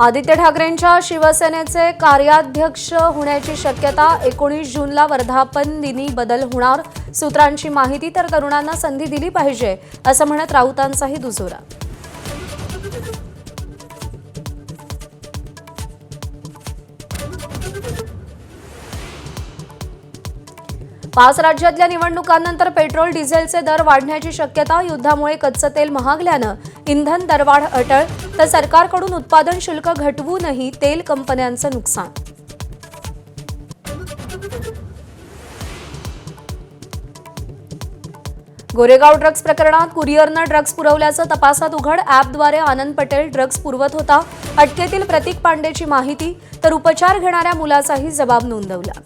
आदित्य ठाकरेंच्या शिवसेनेचे कार्याध्यक्ष होण्याची शक्यता 19 जूनला वर्धापन दिनी बदल होणार। सूत्रांची माहिती तर तरुणांना संधी दिली पाहिजे असं म्हणत राऊतांचाही दुजोरा। 5 राज्यातल्या निवडणुकांनंतर पेट्रोल डिझेलचे दर वाढण्याची शक्यता। युद्धामुळे कच्चं तेल महागल्यानं इंधन दरवाढ अटळ, तर सरकारकडून उत्पादन शुल्क घटवूनही तेल कंपन्यांचं नुकसान। गोरेगाव ड्रग्ज प्रकरणात कुरिअरनं ड्रग्ज पुरवल्याचं तपासात उघड। ॲपद्वारे आनंद पटेल ड्रग्ज पुरवत होता। अटकेतील प्रतीक पांडेची माहिती, तर उपचार घेणाऱ्या मुलाचाही जबाब नोंदवला।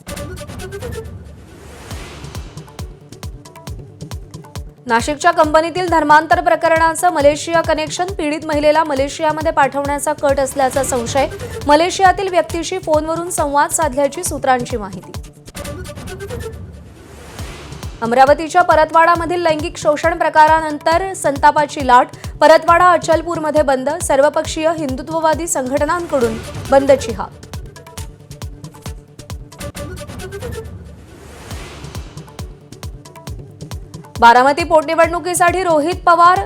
नाशिकच्या कंपनीतील धर्मांतर प्रकरणाचं मलेशिया कनेक्शन। पीडित महिलेला मलेशियामध्ये पाठवण्याचा कट असल्याचा संशय। मलेशियातील व्यक्तीशी फोनवरून संवाद साधल्याची सूत्रांची माहिती। अमरावतीच्या परतवाडामधील लैंगिक शोषण प्रकारानंतर संतापाची लाट। परतवाडा अचलपूरमध्ये बंद। सर्वपक्षीय हिंदुत्ववादी संघटनांकडून बंदची हाक। बारामती पोटनिवडणुकीसाठी रोहित पवार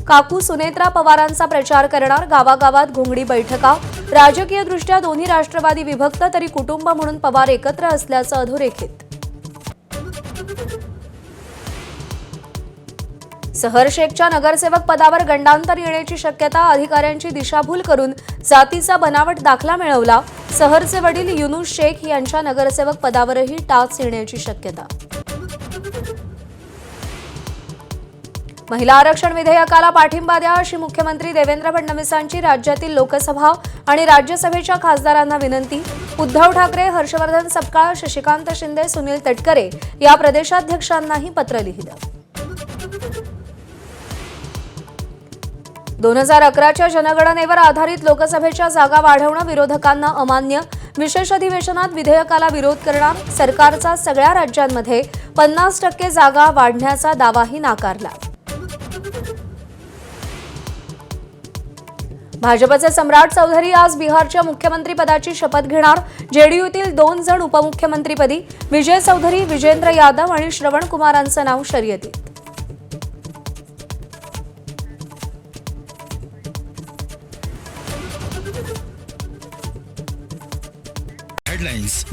काकू सुनेत्रा पवारांचा प्रचार करणार। गावागावात घोंगडी बैठका। राजकीयदृष्ट्या दोन्ही राष्ट्रवादी विभक्त, तरी कुटुंब म्हणून पवार एकत्र असल्याचं अधोरेखित। सहर शेखच्या नगरसेवक पदावर गंडांतर येण्याची शक्यता। अधिकाऱ्यांची दिशाभूल करून जातीचा बनावट दाखला मिळवला। सहरचे वडील युनुस शेख यांच्या नगरसेवक पदावरही टाच येण्याची शक्यता। महिला आरक्षण विधेयकाला पाठिंबा द्या अशी मुख्यमंत्री देवेंद्र फडणवीसांची राज्यातील लोकसभा आणि राज्यसभेच्या खासदारांना विनंती। उद्धव ठाकरे, हर्षवर्धन सपकाळ, शशिकांत शिंदे, सुनील तटकरे या प्रदेशाध्यक्षांनाही पत्र लिहिलं। 2011च्या जनगणनेवर आधारित लोकसभेच्या जागा वाढवणं विरोधकांना अमान्य। विशेष अधिवेशनात विधेयकाला विरोध करणार। सरकारचा सगळ्या राज्यांमध्ये 50% जागा वाढण्याचा दावाही नाकारला। भाजपचे सम्राट चौधरी आज बिहारच्या मुख्यमंत्रीपदाची शपथ घेणार। जेडीयूतील 2 जण उपमुख्यमंत्रीपदी, विजय चौधरी, विजेंद्र यादव आणि श्रवण कुमारांचं नाव शर्यतीत। हेडलाइन्स